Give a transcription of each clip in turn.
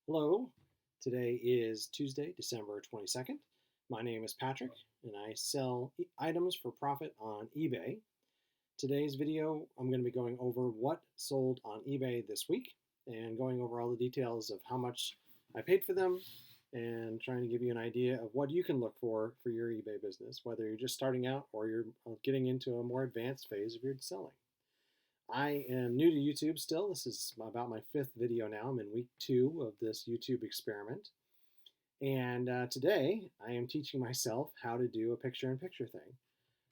Hello, today is Tuesday, December 22nd. My name is Patrick and I sell items for profit on eBay. Today's video, I'm going to be going over what sold on eBay this week and going over all the details of how much I paid for them and trying to give you an idea of what you can look for your eBay business, whether you're just starting out or you're getting into a more advanced phase of your selling. I am new to YouTube still. This is about my fifth video now. I'm in week 2 of this YouTube experiment. And today I am teaching myself how to do a picture-in-picture thing.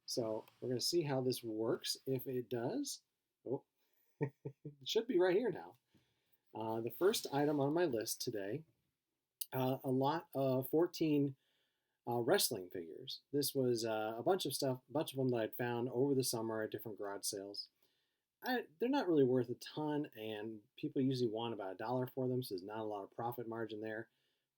So we're going to see how this works. If it does, oh, it should be right here now. The first item on my list today, a lot of 14 wrestling figures. This was a bunch of stuff, a bunch of them that I'd found over the summer at different garage sales. They're not really worth a ton, and people usually want about $1 for them, so there's not a lot of profit margin there.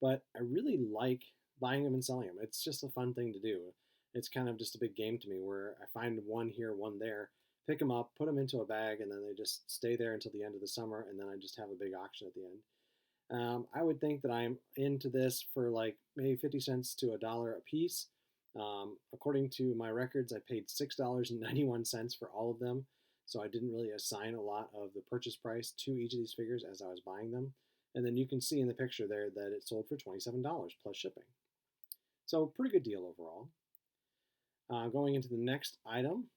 But I really like buying them and selling them. It's just a fun thing to do. It's kind of just a big game to me where I find one here, one there, pick them up, put them into a bag, and then they just stay there until the end of the summer, and then I just have a big auction at the end. I would think that I'm into this for like maybe 50 cents to $1 a piece. According to my records, I paid $6.91 for all of them. So I didn't really assign a lot of the purchase price to each of these figures as I was buying them. And then you can see in the picture there that it sold for $27 plus shipping. So pretty good deal overall. Going into the next item,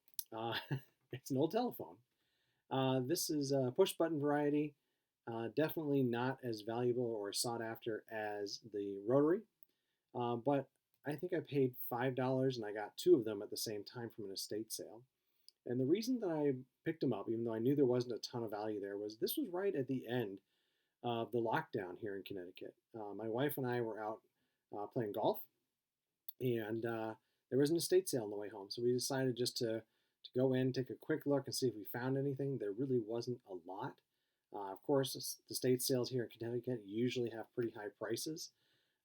it's an old telephone. This is a push button variety. Definitely not as valuable or sought after as the rotary. But I think I paid $5 and I got 2 of them at the same time from an estate sale. And the reason that I picked them up, even though I knew there wasn't a ton of value there, was this was right at the end of the lockdown here in Connecticut. My wife and I were out playing golf, and there was an estate sale on the way home. So we decided just to go in, take a quick look, and see if we found anything. There really wasn't a lot. Of course, the estate sales here in Connecticut usually have pretty high prices.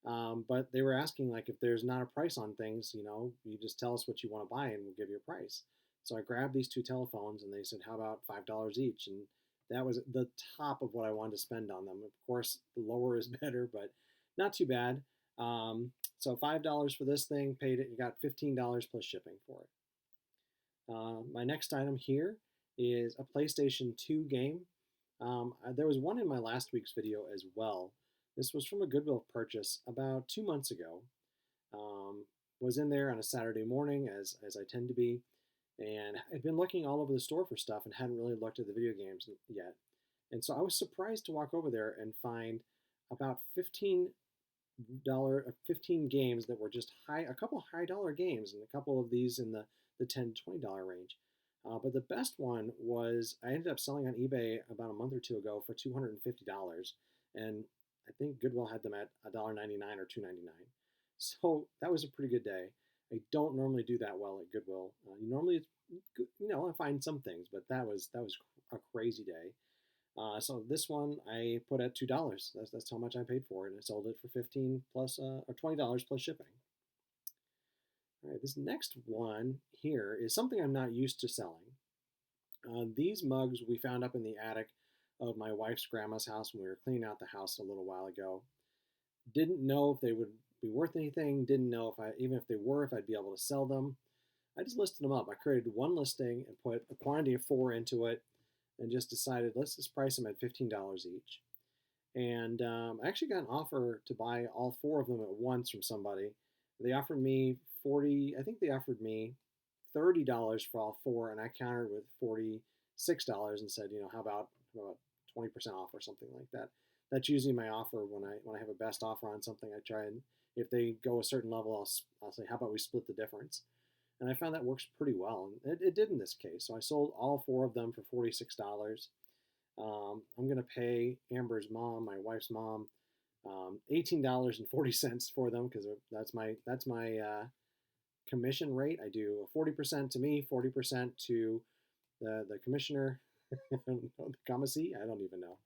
But they were asking, like, if there's not a price on things, you just tell us what you want to buy and we'll give you a price. So I grabbed these 2 telephones and they said, how about $5 each? And that was the top of what I wanted to spend on them. Of course, the lower is better, but not too bad. So $5 for this thing, paid it, you got $15 plus shipping for it. My next item here is a PlayStation 2 game. There was one in my last week's video as well. This was from a Goodwill purchase about 2 months ago. Was in there on a Saturday morning, as I tend to be, and I'd been looking all over the store for stuff and hadn't really looked at the video games yet. And so I was surprised to walk over there and find about $15 games that were just a couple high dollar games, and a couple of these in the $10 to $20 range. But the best one was I ended up selling on eBay about a month or 2 ago for $250, and I think Goodwill had them at $1.99 or $2.99. So that was a pretty good day. I don't normally do that well at Goodwill. Normally, I find some things, but that was a crazy day. So this one I put at $2. That's how much I paid for it, and I sold it for 15 plus or $20 plus shipping. All right, this next one here is something I'm not used to selling. These mugs we found up in the attic of my wife's grandma's house when we were cleaning out the house a little while ago. Didn't know if they would be worth anything. Didn't know even if they were, if I'd be able to sell them. I just listed them up. I created one listing and put a quantity of 4 into it, and just decided let's just price them at $15 each. And I actually got an offer to buy all 4 of them at once from somebody. They offered me I think they offered me $30 for all 4, and I countered with $46 and said, how about 20% off or something like that. That's usually my offer when I have a best offer on something. I try, and if they go a certain level, I'll say, how about we split the difference? And I found that works pretty well, and it did in this case. So I sold all 4 of them for $46. I'm going to pay Amber's mom, my wife's mom, $18.40 for them, because that's my commission rate. I do 40% to me, 40% to the commissioner, the commissary, I don't even know.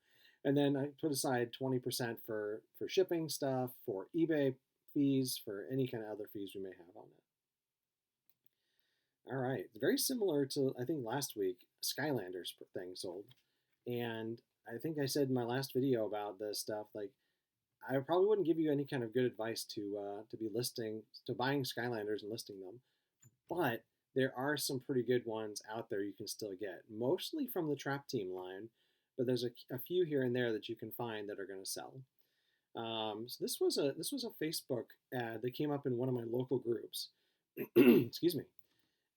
And then I put aside 20% for shipping stuff, for eBay fees, for any kind of other fees we may have on it. All right, very similar to, I think, last week, Skylanders thing sold. And I think I said in my last video about this stuff, like, I probably wouldn't give you any kind of good advice to be buying Skylanders and listing them, but there are some pretty good ones out there you can still get, mostly from the Trap Team line, but there's a few here and there that you can find that are going to sell. So this was a Facebook ad that came up in one of my local groups. Excuse me.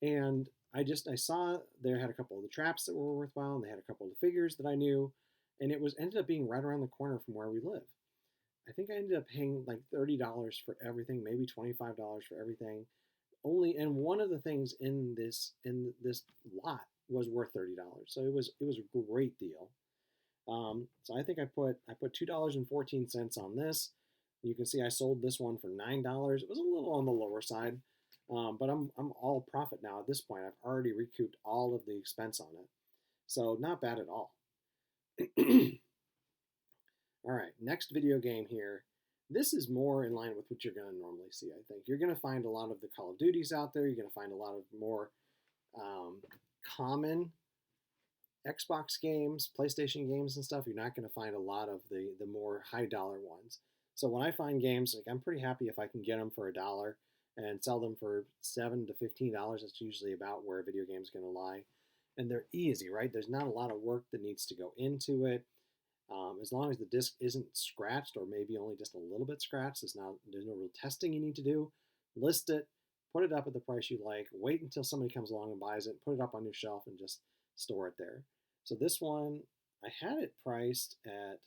And I saw they had a couple of the traps that were worthwhile, and they had a couple of the figures that I knew, and it was ended up being right around the corner from where we live. I think I ended up paying like $30 for everything, maybe $25 for everything. Only, and one of the things in this lot was worth $30, so it was a great deal. So I think I put $2.14 on this. You can see I sold this one for $9. It was a little on the lower side, but I'm all profit now at this point. I've already recouped all of the expense on it, so not bad at all. All right, next video game here. This is more in line with what you're going to normally see, I think. You're going to find a lot of the Call of Duties out there. You're going to find a lot of more common Xbox games, PlayStation games and stuff. You're not going to find a lot of the more high dollar ones. So when I find games, like, I'm pretty happy if I can get them for $1 and sell them for $7 to $15. That's usually about where a video game is going to lie. And they're easy, right? There's not a lot of work that needs to go into it. As long as the disc isn't scratched, or maybe only just a little bit scratched, there's no real testing you need to do. List it, put it up at the price you like, wait until somebody comes along and buys it, put it up on your shelf, and just store it there. So this one, I had it priced at,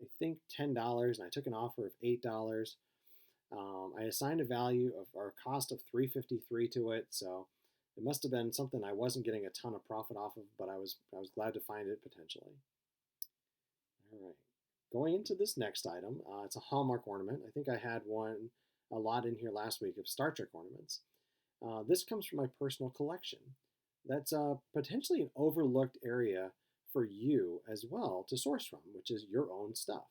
I think, $10, and I took an offer of $8. I assigned a value of, or a cost of $3.53 to it, so it must have been something I wasn't getting a ton of profit off of, but I was glad to find it potentially. All right, going into this next item, it's a Hallmark ornament. I think I had a lot in here last week of Star Trek ornaments. This comes from my personal collection. That's potentially an overlooked area for you as well to source from, which is your own stuff.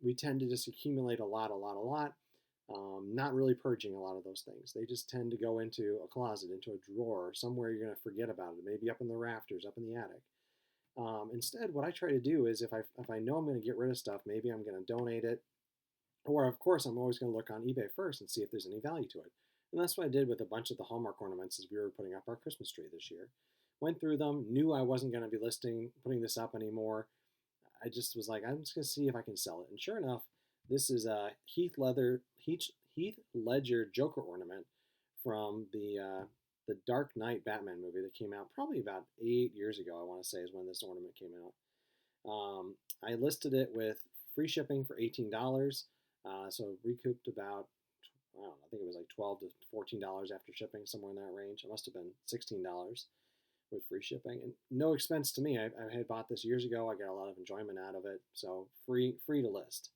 We tend to just accumulate a lot, not really purging a lot of those things. They just tend to go into a closet, into a drawer, somewhere you're going to forget about it, maybe up in the rafters, up in the attic. Instead, what I try to do is if I know I'm going to get rid of stuff, maybe I'm going to donate it, or of course I'm always going to look on eBay first and see if there's any value to it. And that's what I did with a bunch of the Hallmark ornaments as we were putting up our Christmas tree this year. Went through them, knew I wasn't going to be putting this up anymore. I just was like, I'm just going to see if I can sell it. And sure enough, this is a Heath Ledger Joker ornament from the Dark Knight Batman movie that came out probably about 8 years ago, I want to say, is when this ornament came out. I listed it with free shipping for $18, so recouped about, I don't know, I think it was like $12 to $14 after shipping, somewhere in that range. It must have been $16 with free shipping, and no expense to me. I had bought this years ago. I got a lot of enjoyment out of it, so free to list.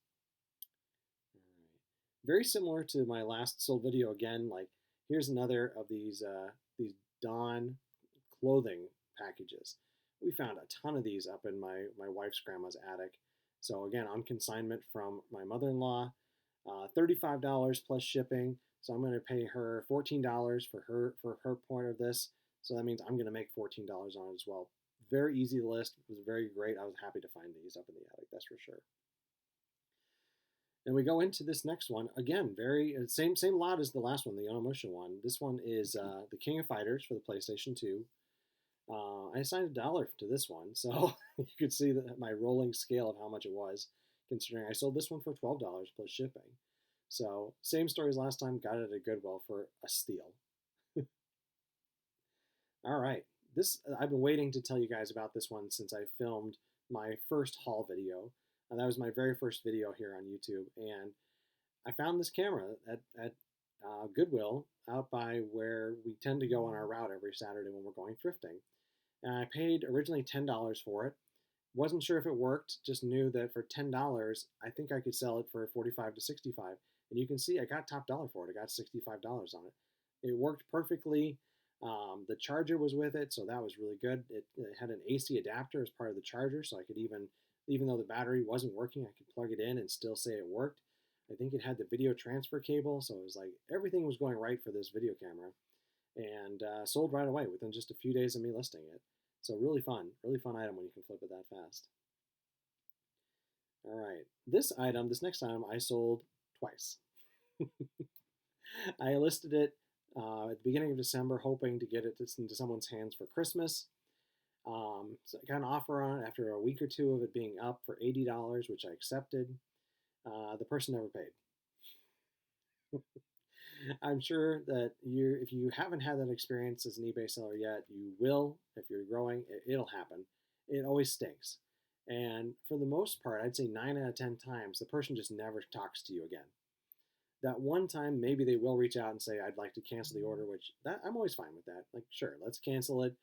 All right. Very similar to my last sold video again. Like, here's another of these Dawn clothing packages. We found a ton of these up in my wife's grandma's attic. So again, on consignment from my mother-in-law, $35 plus shipping. So I'm going to pay her $14 for her point of this. So that means I'm going to make $14 on it as well. Very easy to list. It was very great. I was happy to find these up in the attic, that's for sure. And we go into this next one. Again, very same lot as the last one, the Onimusha one. This one is the King of Fighters for the PlayStation 2. I assigned $1 to this one, so you could see that my rolling scale of how much it was, considering I sold this one for $12 plus shipping. So same story as last time, got it at Goodwill for a steal. All right, I've been waiting to tell you guys about this one since I filmed my first haul video. That was my very first video here on YouTube, and I found this camera at Goodwill out by where we tend to go on our route every Saturday when we're going thrifting. And I paid originally $10 for it. Wasn't sure if it worked, just knew that for $10, I think I could sell it for $45 to $65. And you can see I got top dollar for it. I got $65 on it. It worked perfectly. The charger was with it, so that was really good. It had an AC adapter as part of the charger, so I could even though the battery wasn't working, I could plug it in and still say it worked. I think it had the video transfer cable, so it was like everything was going right for this video camera. And sold right away within just a few days of me listing it. So really fun item when you can flip it that fast. All right. This next item, I sold twice. I listed it at the beginning of December, hoping to get it into someone's hands for Christmas. So I got an offer on it after a week or two of it being up for $80, which I accepted. The person never paid. I'm sure that if you haven't had that experience as an eBay seller yet, you will. If you're growing, it'll happen. It always stinks. And for the most part, I'd say 9 out of 10 times, the person just never talks to you again. That one time, maybe they will reach out and say, "I'd like to cancel the order," which I'm always fine with that. Like, sure, let's cancel it.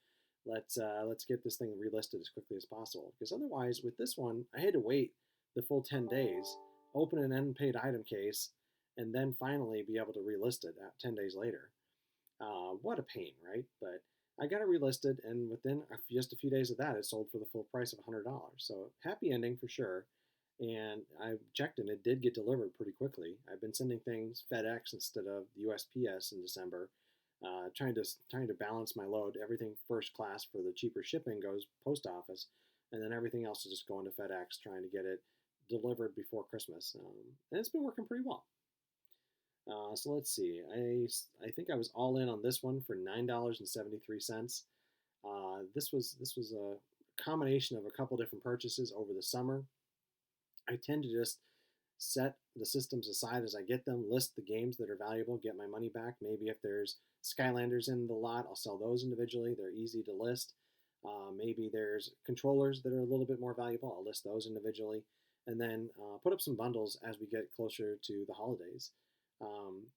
Let's get this thing relisted as quickly as possible. Because otherwise, with this one, I had to wait the full 10 days, open an unpaid item case, and then finally be able to relist it 10 days later. What a pain, right? But I got it relisted, and within just a few days of that, it sold for the full price of $100. So happy ending for sure. And I checked, and it did get delivered pretty quickly. I've been sending things FedEx instead of USPS in December, trying to balance my load. Everything first class for the cheaper shipping goes post office, and then everything else is just going to FedEx, trying to get it delivered before Christmas. And it's been working pretty well. So let's see. I think I was all in on this one for $9.73. This was a combination of a couple different purchases over the summer. I tend to just set the systems aside as I get them, list the games that are valuable, get my money back. Maybe if there's Skylanders in the lot, I'll sell those individually. They're easy to list. Maybe there's controllers that are a little bit more valuable. I'll list those individually. And then put up some bundles as we get closer to the holidays. Um,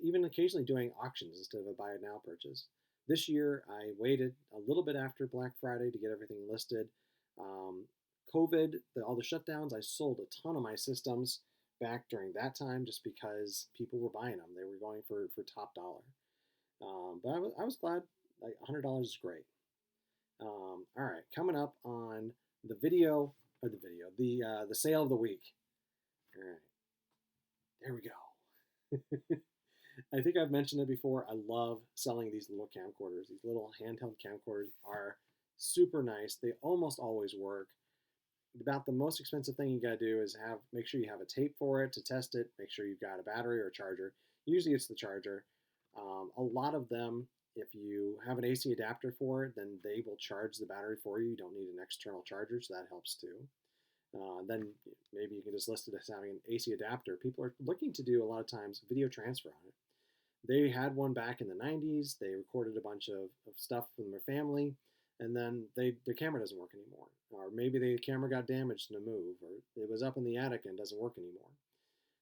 Even occasionally doing auctions instead of a buy it now purchase. This year, I waited a little bit after Black Friday to get everything listed. Um, COVID, all the shutdowns, I sold a ton of my systems back during that time just because people were buying them. They were going for top dollar. But I was glad. Like $100 is great. All right, coming up on the sale of the week. All right, there we go. I think I've mentioned it before. I love selling these little camcorders. These little handheld camcorders are super nice. They almost always work. About the most expensive thing you got to do is make sure you have a tape for it to test it. Make sure you've got a battery or a charger. Usually it's the charger. A lot of them, if you have an AC adapter for it, then they will charge the battery for you. You don't need an external charger, so that helps too. Then maybe you can just list it as having an AC adapter. People are looking to do a lot of times video transfer on it. They had one back in the 90s. They recorded a bunch of stuff from their family, and then the camera doesn't work anymore. Or maybe the camera got damaged in a move, or it was up in the attic and doesn't work anymore.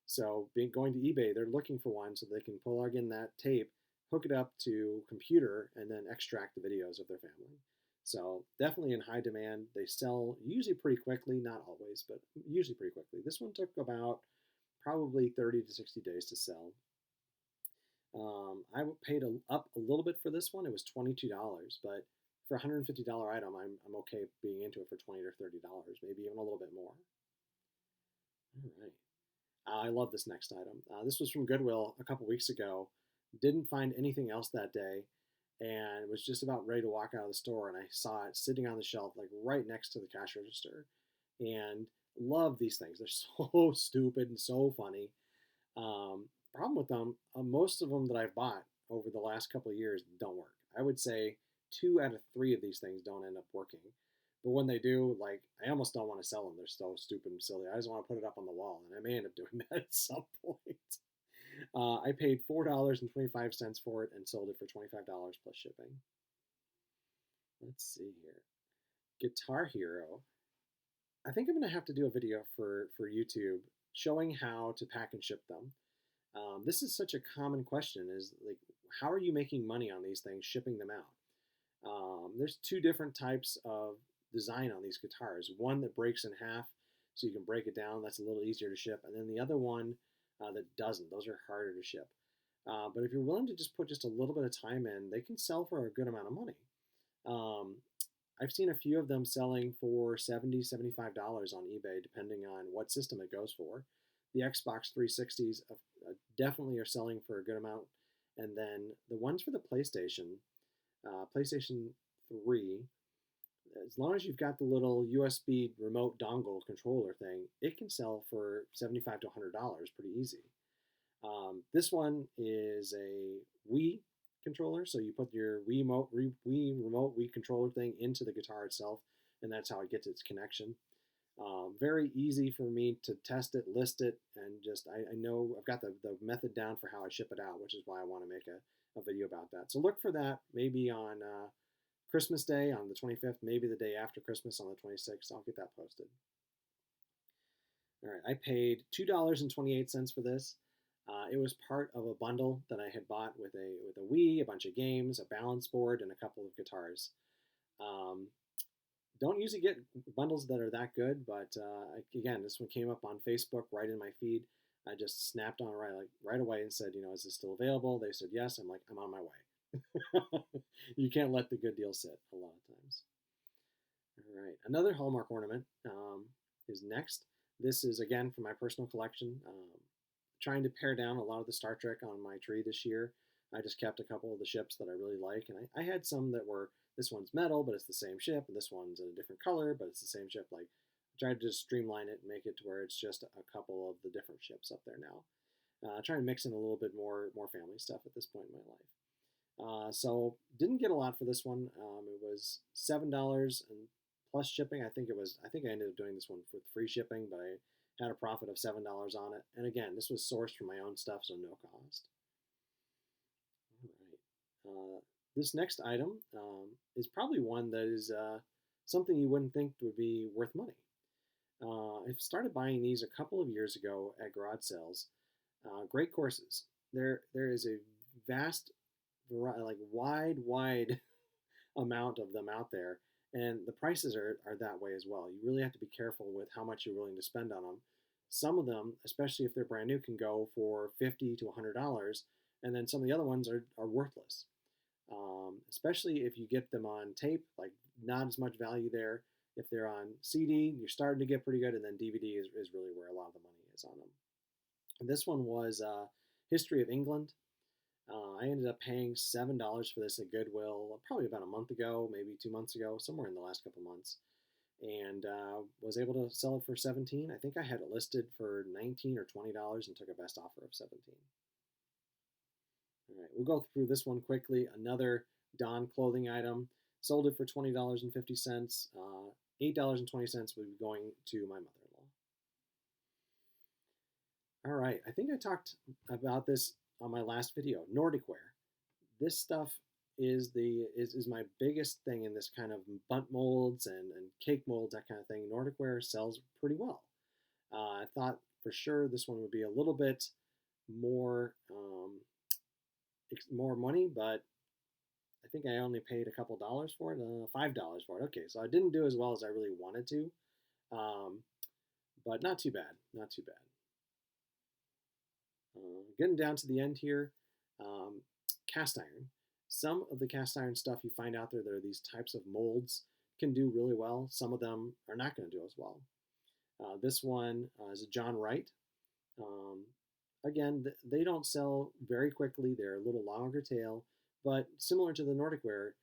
So going to eBay, they're looking for one so they can plug in that tape, hook it up to computer, and then extract the videos of their family. So definitely in high demand. They sell usually pretty quickly, not always, but usually pretty quickly. This one took about probably 30 to 60 days to sell. I paid up a little bit for this one. It was $22, but for a $150 item, I'm okay being into it for $20 or $30, maybe even a little bit more. All right. I love this next item. This was from Goodwill a couple weeks ago. Didn't find anything else that day, and was just about ready to walk out of the store, and I saw it sitting on the shelf, like right next to the cash register. And love these things. They're so stupid and so funny. Problem with them, most of them that I've bought over the last couple of years don't work. I would say 2 out of 3 of these things don't end up working. But when they do, like, I almost don't want to sell them. They're so stupid and silly. I just want to put it up on the wall, and I may end up doing that at some point. I paid $4.25 for it and sold it for $25 plus shipping. Let's see here. Guitar Hero. I think I'm going to have to do a video for YouTube showing how to pack and ship them. This is such a common question, is like, how are you making money on these things, shipping them out? There's 2 different types of design on these guitars. One that breaks in half, so you can break it down. That's a little easier to ship. And then the other one that doesn't. Those are harder to ship. But if you're willing to just put just a little bit of time in, they can sell for a good amount of money. I've seen a few of them selling for $70, $75 on eBay, depending on what system it goes for. The Xbox 360s definitely are selling for a good amount. And then the ones for the PlayStation 3, As long as you've got the little USB remote dongle controller thing, it can sell for $75 to $100 pretty easy. This one is a Wii controller, so you put your Wii controller thing into the guitar itself, and that's how it gets its connection. Very easy for me to test it, list it, and just I know I've got the method down for how I ship it out, which is why I want to make a video about that. So look for that maybe on Christmas Day on the 25th, maybe the day after Christmas on the 26th. I'll get that posted. All right, I paid $2.28 for this. It was part of a bundle that I had bought with a Wii, a bunch of games, a balance board, and a couple of guitars. Don't usually get bundles that are that good, but again, this one came up on Facebook right in my feed. I just snapped on right away and said, is this still available? They said yes. I'm like, I'm on my way. You can't let the good deal sit a lot of times. All right, another Hallmark ornament is next. This is again from my personal collection. Trying to pare down a lot of the Star Trek on my tree this year. I just kept a couple of the ships that I really like, and I had some that were, this one's metal, but it's the same ship, and this one's in a different color, but it's the same ship. Like, I tried to just streamline it and make it to where it's just a couple of the different ships up there now. Trying to mix in a little bit more family stuff at this point in my life. So didn't get a lot for this one. It was $7 and plus shipping. I think I ended up doing this one with free shipping, but I had a profit of $7 on it. And again, this was sourced from my own stuff, so no cost. All right. This next item is probably one that is something you wouldn't think would be worth money. I started buying these a couple of years ago at garage sales. Great courses. There is a vast, wide amount of them out there, and the prices are that way as well. You really have to be careful with how much you're willing to spend on them. Some of them, especially if they're brand new, can go for $50 to $100, and then some of the other ones are worthless. Especially if you get them on tape, like not as much value there. If they're on CD, you're starting to get pretty good, and then DVD is really where a lot of the money is on them. And this one was History of England. I ended up paying $7 for this at Goodwill probably about a month ago, maybe 2 months ago, somewhere in the last couple months, and was able to sell it for $17. I think I had it listed for $19 or $20 and took a best offer of $17. All right, we'll go through this one quickly. Another Don clothing item. Sold it for $20.50. $8.20 will be going to my mother-in-law. All right, I think I talked about this on my last video. Nordic Ware. This stuff is my biggest thing in this kind of bunt molds and cake molds, that kind of thing. Nordic Ware sells pretty well. I thought for sure this one would be a little bit more money, but I think I only paid a couple dollars for it, $5 for it. Okay, so I didn't do as well as I really wanted to, but not too bad, not too bad. Getting down to the end here, cast iron. Some of the cast iron stuff you find out there, are these types of molds, can do really well. Some of them are not going to do as well. This one is a John Wright. Again, they don't sell very quickly. They're a little longer tail, but similar to the Nordic Ware,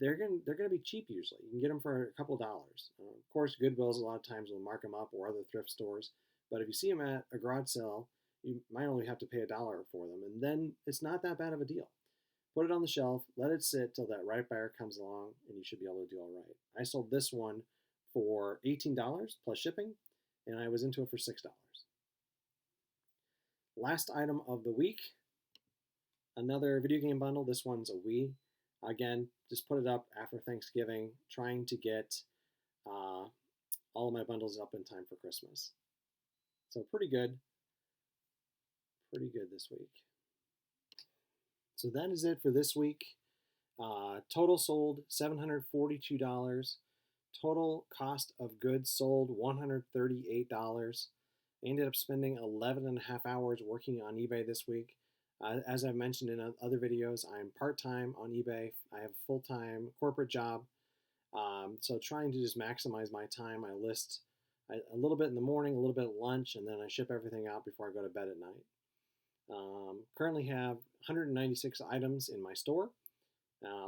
they're going to be cheap usually. You can get them for a couple dollars. Of course, Goodwills a lot of times will mark them up, or other thrift stores. But if you see them at a garage sale, you might only have to pay $1 for them, and then it's not that bad of a deal. Put it on the shelf, let it sit till that right buyer comes along, and you should be able to do all right. I sold this one for $18 plus shipping, and I was into it for $6. Last item of the week, another video game bundle. This one's a Wii. Again, just put it up after Thanksgiving, trying to get all of my bundles up in time for Christmas. So pretty good this week. So that is it for this week. Total sold $742. Total cost of goods sold $138. I ended up spending 11 and a half hours working on eBay this week. As I've mentioned in other videos, I'm part-time on eBay. I have a full-time corporate job. So trying to just maximize my time, I list a little bit in the morning, a little bit at lunch, and then I ship everything out before I go to bed at night. Currently have 196 items in my store.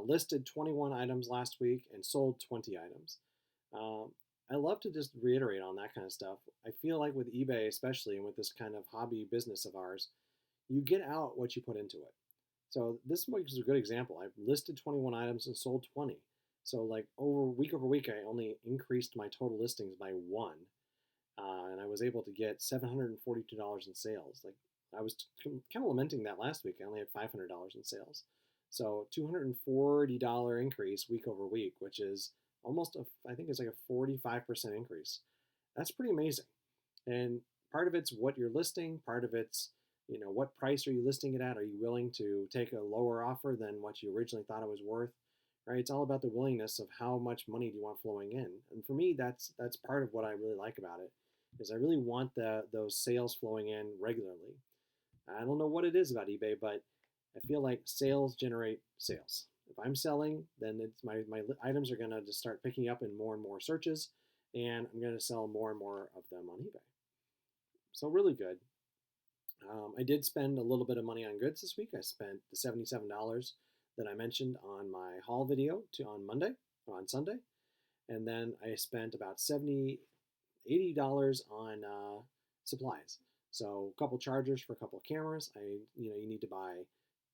Listed 21 items last week and sold 20 items. Um, I love to just reiterate on that kind of stuff. I feel like with eBay, especially, and with this kind of hobby business of ours, you get out what you put into it. So this is a good example. I've listed 21 items and sold 20. So like over week, I only increased my total listings by one, and I was able to get $742 in sales. Like I was kind of lamenting that last week. I only had $500 in sales. So $240 increase week over week, which is almost I think it's like a 45% increase. That's pretty amazing. And part of it's what you're listing, part of it's what price are you listing it at? Are you willing to take a lower offer than what you originally thought it was worth? Right? It's all about the willingness of how much money do you want flowing in. And for me, that's part of what I really like about it is I really want those sales flowing in regularly. I don't know what it is about eBay, but I feel like sales generate sales. If I'm selling, then it's my items are going to just start picking up in more and more searches, and I'm going to sell more and more of them on eBay. So really good. I did spend a little bit of money on goods this week. I spent the $77 that I mentioned on my haul video on Sunday, and then I spent about $80 on supplies. So a couple chargers for a couple of cameras. You need to buy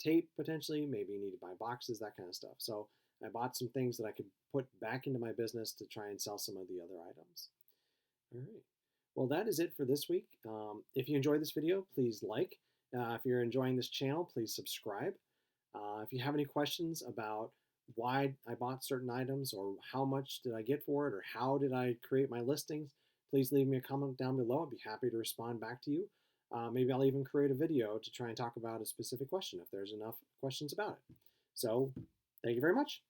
tape potentially. Maybe you need to buy boxes, that kind of stuff. So I bought some things that I could put back into my business to try and sell some of the other items. All right. Well, that is it for this week. If you enjoyed this video, please like. If you're enjoying this channel, please subscribe. If you have any questions about why I bought certain items or how much did I get for it or how did I create my listings, please leave me a comment down below. I'd be happy to respond back to you. Maybe I'll even create a video to try and talk about a specific question if there's enough questions about it. So thank you very much.